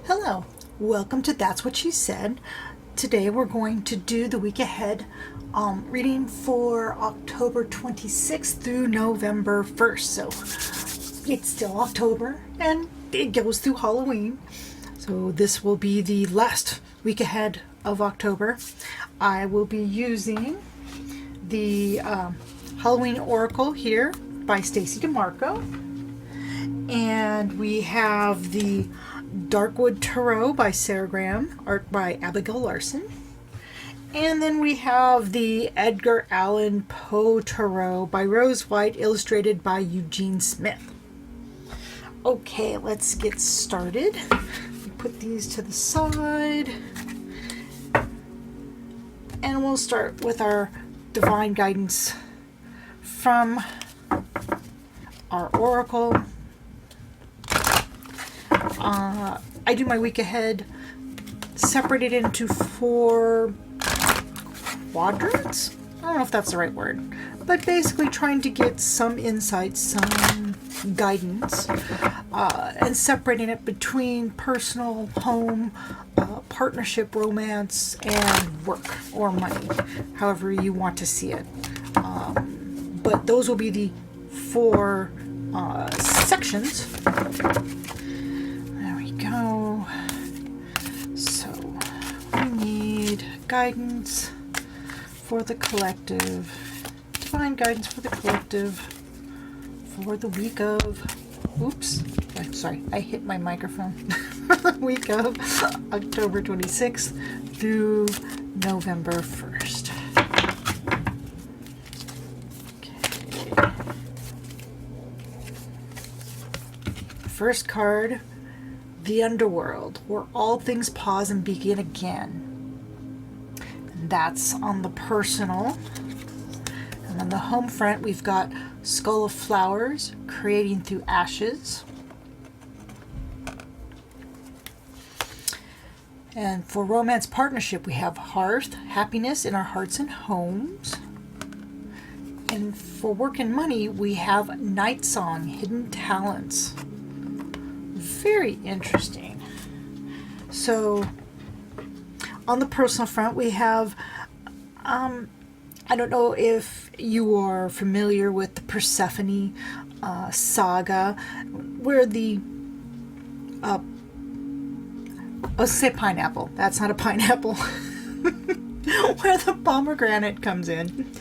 Hello, welcome to That's What She Said. Today we're going to do the week ahead reading for October 26th through November 1st. So it's still October and it goes through Halloween. So this will be the last week ahead of October. I will be using the Halloween Oracle here by Stacy DeMarco. And we have the Darkwood Tarot by Sarah Graham, art by Abigail Larson. And then we have the Edgar Allan Poe Tarot by Rose White, illustrated by Eugene Smith. Okay, let's get started. Put these to the side. And we'll start with our divine guidance from our oracle. I do my week ahead separated into 4 quadrants. I don't know if that's the right word, but basically trying to get some insight, some guidance, and separating it between personal, home, partnership, romance, and work or money, however you want to see it. But those will be the 4 sections. Go. So we need guidance for the collective, divine guidance for the collective for the week of, oops, I'm sorry, I hit my microphone, for the week of October 26th through November 1st. Okay. First card, the underworld, where all things pause and begin again. And that's on the personal. And on the home front, we've got Skull of Flowers, creating through ashes. And for romance partnership, we have Hearth, happiness in our hearts and homes. And for work and money, we have Night Song, hidden talents. Very interesting. So on the personal front, we have I don't know if you are familiar with the Persephone saga, where the let's say pineapple, that's not a pineapple, where the pomegranate comes in.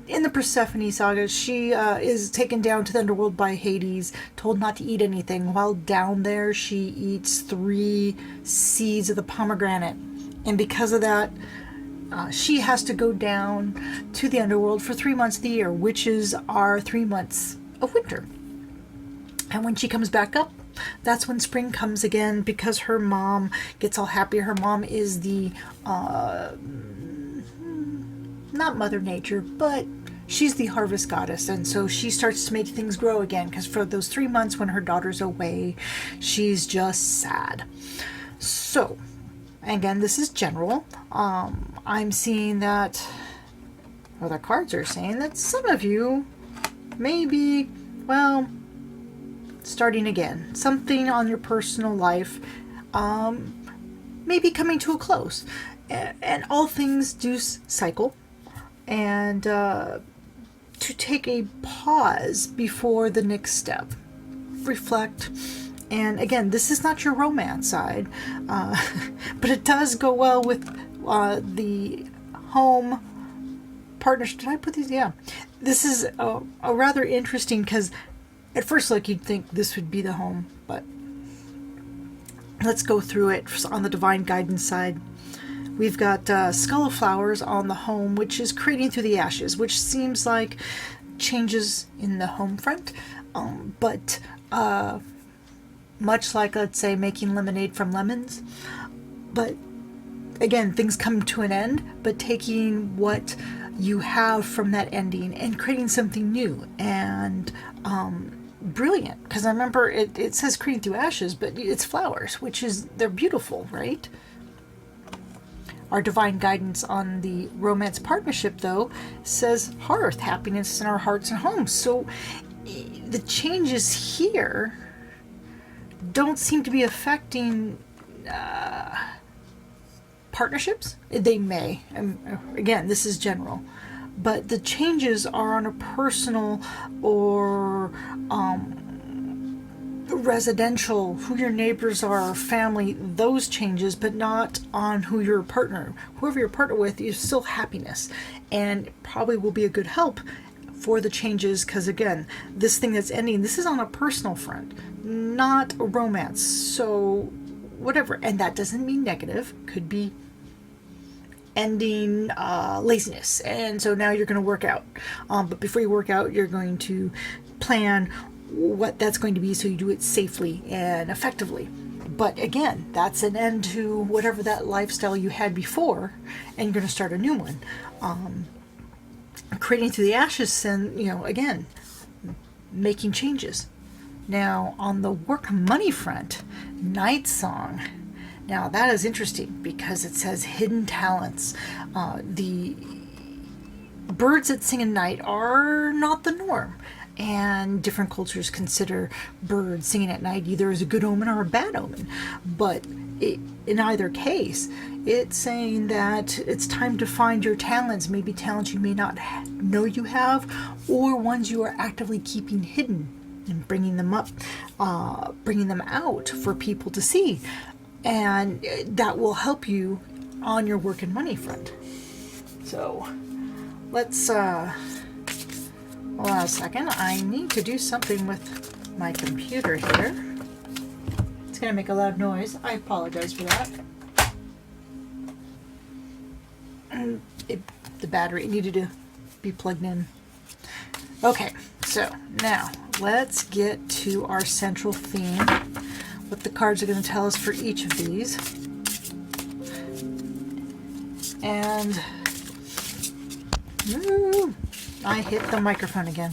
In the Persephone saga, she is taken down to the underworld by Hades, told not to eat anything. While down there, she eats 3 seeds of the pomegranate. And because of that, she has to go down to the underworld for 3 months of the year, which is our 3 months of winter. And when she comes back up, that's when spring comes again, because her mom gets all happy. Her mom is the not Mother Nature, but she's the harvest goddess, and so she starts to make things grow again, because for those 3 months when her daughter's away, she's just sad. So, again, this is general. I'm seeing that, or the cards are saying that some of you may be, well, starting again. Something on your personal life may be coming to a close. And all things do cycle. And to take a pause before the next step, reflect. And again, this is not your romance side, but it does go well with the home partnership. Did I put these? Yeah. This is a rather interesting, because at first look you'd think this would be the home, but let's go through it on the divine guidance side. We've got Skull of Flowers on the home, which is creating through the ashes, which seems like changes in the home front, but much like, let's say, making lemonade from lemons. But again, things come to an end, but taking what you have from that ending and creating something new and brilliant. Because I remember it says creating through ashes, but it's flowers, which is, they're beautiful, right? Our divine guidance on the romance partnership, though, says Hearth, happiness in our hearts and homes. So the changes here don't seem to be affecting partnerships. They may. Again, this is general. But the changes are on a personal or residential, who your neighbors are, family, those changes, but not on who your partner. Whoever you're partner with, is still happiness. And it probably will be a good help for the changes, because again, this thing that's ending, this is on a personal front, not a romance. So whatever. And that doesn't mean negative. Could be ending laziness, and so now you're going to work out, but before you work out, you're going to plan what that's going to be so you do it safely and effectively. But again, that's an end to whatever that lifestyle you had before, and you're going to start a new one. Creating through the ashes, and again, making changes. Now on the work money front, Night Song. Now that is interesting because it says hidden talents. The birds that sing at night are not the norm. And different cultures consider birds singing at night either as a good omen or a bad omen. But in either case, it's saying that it's time to find your talents, maybe talents you may not know you have, or ones you are actively keeping hidden and bringing them up, bringing them out for people to see. And that will help you on your work and money front. So let's, hold on a second. I need to do something with my computer here. It's going to make a loud noise. I apologize for that. And the battery needed to be plugged in. Okay, so now let's get to our central theme. What the cards are going to tell us for each of these. And I hit the microphone again.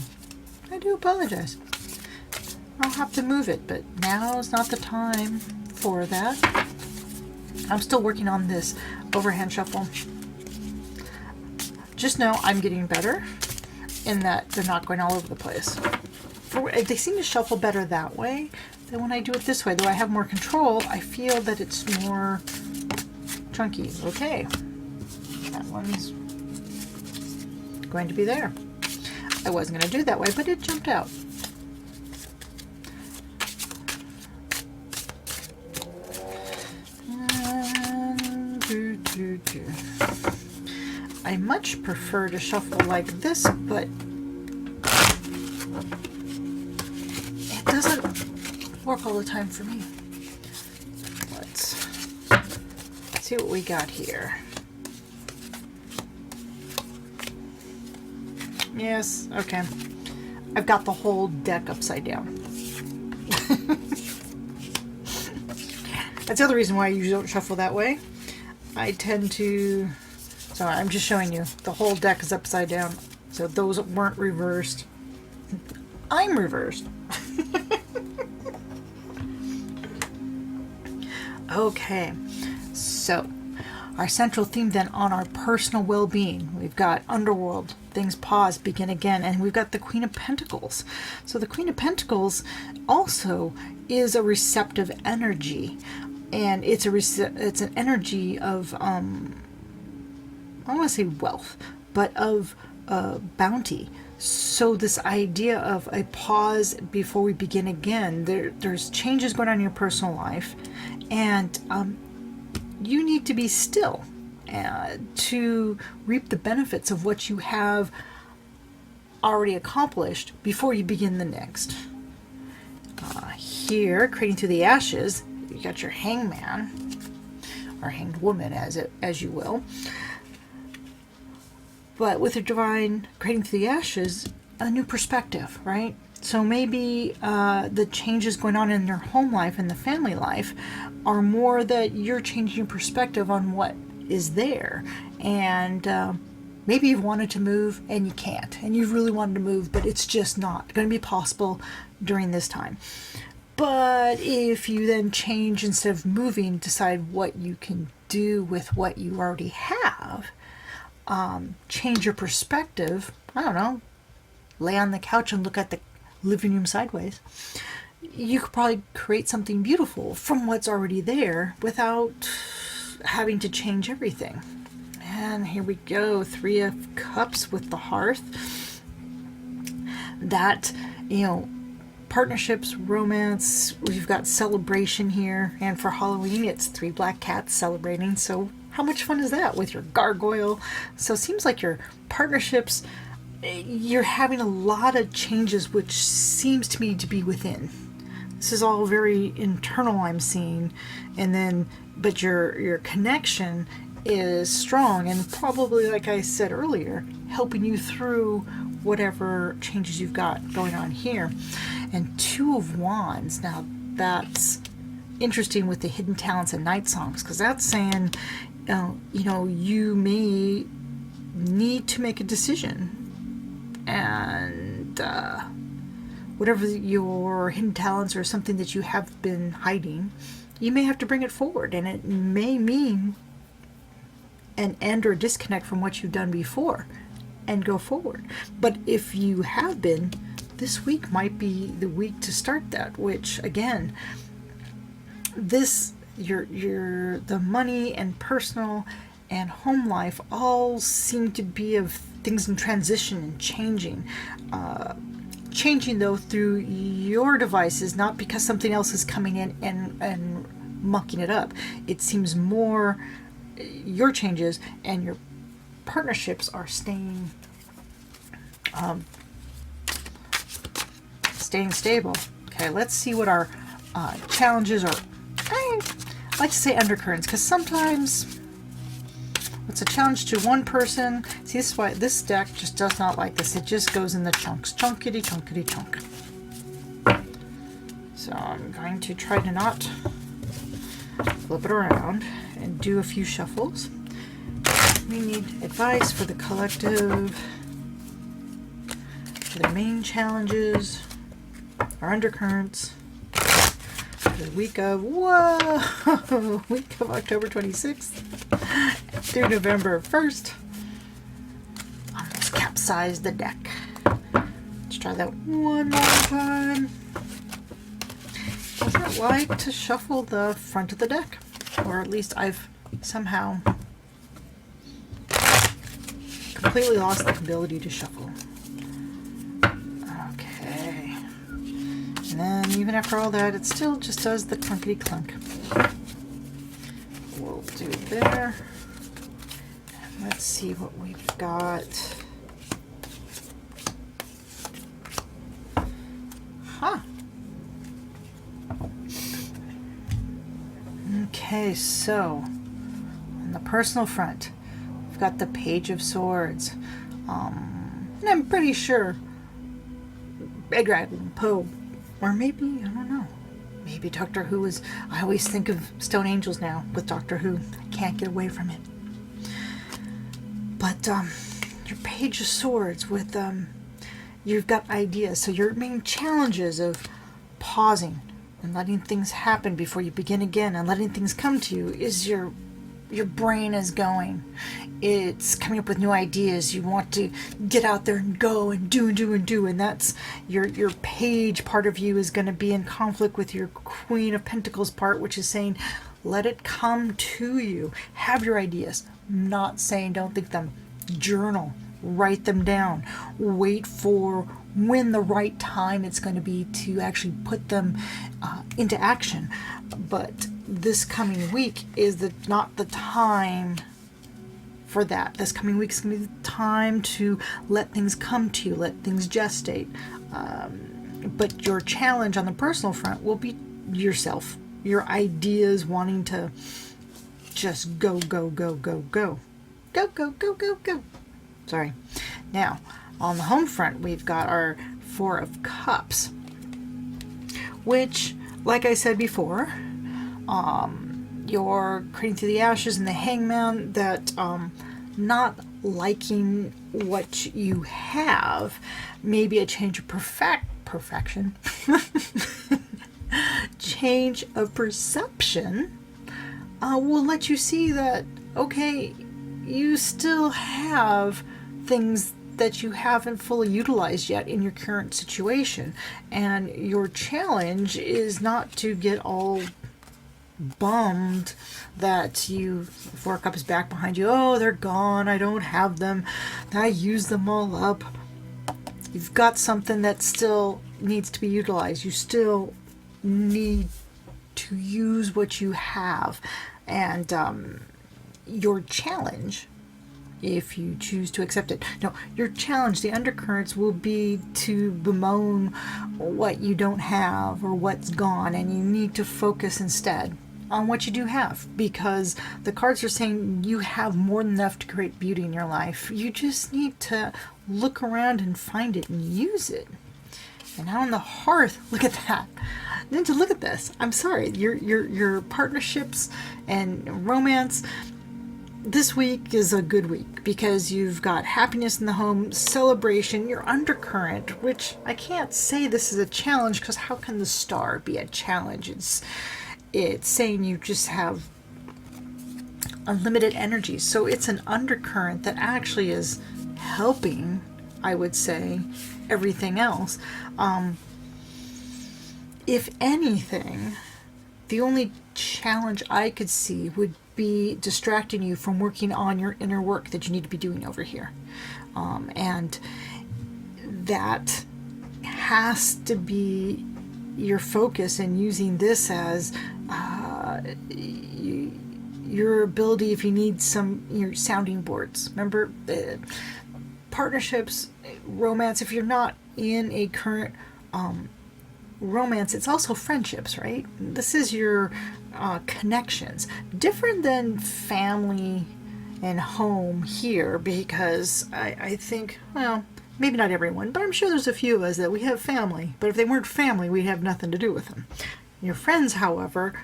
I do apologize. I'll have to move it, but now is not the time for that. I'm still working on this overhand shuffle. Just know I'm getting better in that they're not going all over the place. They seem to shuffle better that way than when I do it this way. Though I have more control, I feel that it's more chunky. Okay, that one's going to be there. I wasn't going to do it that way, but it jumped out. I much prefer to shuffle like this, but it doesn't work all the time for me. Let's see what we got here. Yes, okay. I've got the whole deck upside down. That's the other reason why I usually don't shuffle that way. I tend to... Sorry, I'm just showing you. The whole deck is upside down. So those weren't reversed. I'm reversed. Okay, so our central theme then on our personal well-being. We've got underworld, things pause, begin again, and we've got the Queen of Pentacles. So the Queen of Pentacles also is a receptive energy, and it's an energy of I don't want to say wealth, but of bounty. So this idea of a pause before we begin again, there's changes going on in your personal life, and you need to be still to reap the benefits of what you have already accomplished before you begin the next. Here, creating through the ashes, you got your hangman, or hanged woman, as you will. But with the divine creating through the ashes, a new perspective, right? So maybe the changes going on in your home life and the family life are more that you're changing your perspective on what is there. And maybe you've wanted to move and you can't. And you've really wanted to move, but it's just not going to be possible during this time. But if you then change, instead of moving, decide what you can do with what you already have, change your perspective, I don't know, lay on the couch and look at the living room sideways, you could probably create something beautiful from what's already there without having to change everything. And here we go, Three of Cups with the Hearth. That, partnerships, romance, we've got celebration here. And for Halloween, it's 3 black cats celebrating. So how much fun is that with your gargoyle? So it seems like your partnerships, you're having a lot of changes, which seems to me to be within. This is all very internal, I'm seeing. And then, but your connection is strong and probably, like I said earlier, helping you through whatever changes you've got going on here. And 2 of Wands. Now that's interesting with the hidden talents and night songs, because that's saying, you may need to make a decision, and whatever your hidden talents or something that you have been hiding, you may have to bring it forward, and it may mean an end or disconnect from what you've done before and go forward. But if you have been, this week might be the week to start that, which again, the money and personal and home life all seem to be of things in transition and changing. Changing though through your devices, not because something else is coming in and mucking it up. It seems more your changes and your partnerships are staying stable. Okay, let's see what our challenges are. I like to say undercurrents, because sometimes it's a challenge to one person. See, this is why this deck just does not like this. It just goes in the chunks. Chunkity, chunkity, chunk. So I'm going to try to not flip it around and do a few shuffles. We need advice for the collective, for the main challenges, our undercurrents, the week of October 26th through November 1st. Almost capsized the deck. Let's try that one more time. Doesn't it like to shuffle the front of the deck? Or at least I've somehow completely lost the ability to shuffle. Okay. And then even after all that, it still just does the clunkety clunk. We'll do there. And let's see what we've got. Huh. Okay, so on the personal front, we've got the Page of Swords. And I'm pretty sure Edgar Allan Poe, or maybe, I don't know, maybe Doctor Who is, I always think of Stone Angels now with Doctor Who. I can't get away from it. But your Page of Swords with, you've got ideas. So your main challenges of pausing and letting things happen before you begin again and letting things come to you is your brain is going. It's coming up with new ideas. You want to get out there and go and do. And that's your page part of you is going to be in conflict with your Queen of Pentacles part, which is saying, let it come to you. Have your ideas. Not saying don't think them. Journal. Write them down. Wait for when the right time it's going to be to actually put them into action. But this coming week is not the time for that. This coming week is going to be the time to let things come to you, let things gestate. But your challenge on the personal front will be yourself, your ideas, wanting to just go. Sorry. Now, on the home front, we've got our Four of Cups, which, like I said before, you're creating through the ashes and the Hangman, that not liking what you have, maybe a change of perfection, change of perception will let you see that, okay, you still have things that you haven't fully utilized yet in your current situation. And your challenge is not to get all bummed that you, Four Cups back behind you, oh, they're gone, I don't have them, I used them all up. You've got something that still needs to be utilized. You still need to use what you have. And your challenge, if you choose to accept it, no, your challenge, the undercurrents will be to bemoan what you don't have or what's gone, and you need to focus instead on what you do have, because the cards are saying you have more than enough to create beauty in your life. You just need to look around and find it and use it. And out on the hearth, look at that. Then to look at this. I'm sorry, your partnerships and romance this week is a good week because you've got happiness in the home, celebration, your undercurrent, which I can't say this is a challenge because how can the star be a challenge? It's saying you just have unlimited energy. So it's an undercurrent that actually is helping, I would say, everything else. If anything, the only challenge I could see would be distracting you from working on your inner work that you need to be doing over here. And that has to be your focus, and using this as your ability if you need some your sounding boards. Remember, partnerships, romance, if you're not in a current romance, it's also friendships, right? This is your connections. Different than family and home here, because I think, well, maybe not everyone, but I'm sure there's a few of us that we have family. But if they weren't family, we'd have nothing to do with them. Your friends, however,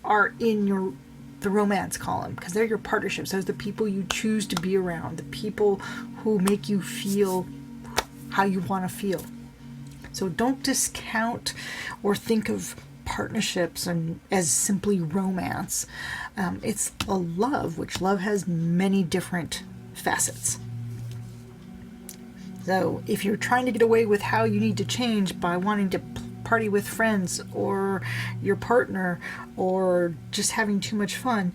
are in the romance column because they're your partnerships. Those are the people you choose to be around, the people who make you feel how you want to feel. So don't discount or think of partnerships as simply romance. It's a love, which love has many different facets. So if you're trying to get away with how you need to change by wanting to party with friends or your partner or just having too much fun,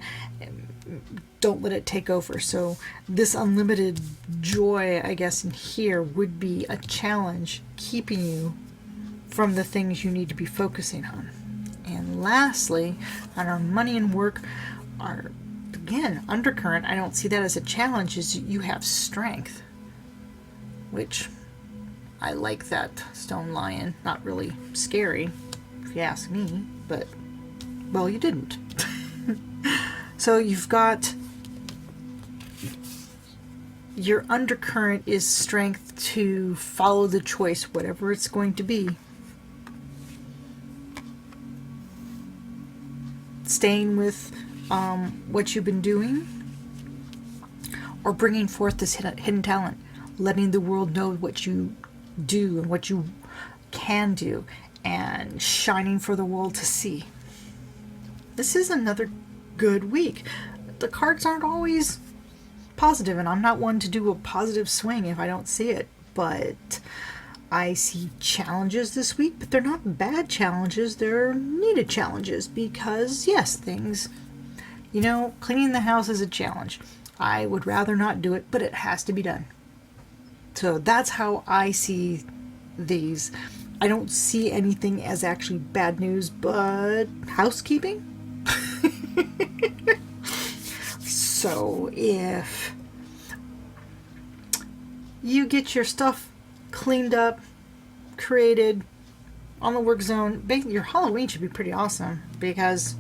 don't let it take over. So this unlimited joy, I guess, in here would be a challenge keeping you from the things you need to be focusing on. And lastly, on our money and work, our, again, undercurrent, I don't see that as a challenge, is you have strength, which I like that stone lion. Not really scary, if you ask me, but, well, you didn't. So you've got your undercurrent is strength to follow the choice, whatever it's going to be. Staying with what you've been doing, or bringing forth this hidden talent, letting the world know what you do and what you can do, and shining for the world to see. This is another good week. The cards aren't always positive, and I'm not one to do a positive swing if I don't see it, but I see challenges this week, but they're not bad challenges, they're needed challenges, because yes, things, cleaning the house is a challenge. I would rather not do it, but it has to be done. So that's how I see these. I don't see anything as actually bad news, but housekeeping. So if you get your stuff cleaned up, created on the work zone, your Halloween should be pretty awesome, because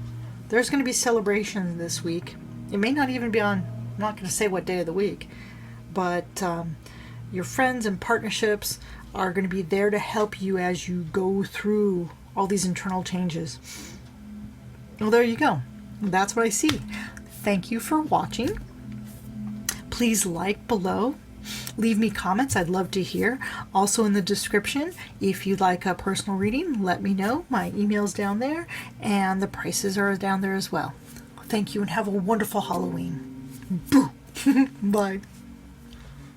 there's going to be celebrations this week. It may not even be on, I'm not going to say what day of the week, but your friends and partnerships are going to be there to help you as you go through all these internal changes. Well, there you go. That's what I see. Thank you for watching. Please like below. Leave me comments. I'd love to hear. Also in the description, if you'd like a personal reading, let me know. My email's down there, and the prices are down there as well. Thank you, and have a wonderful Halloween. Boo! Bye.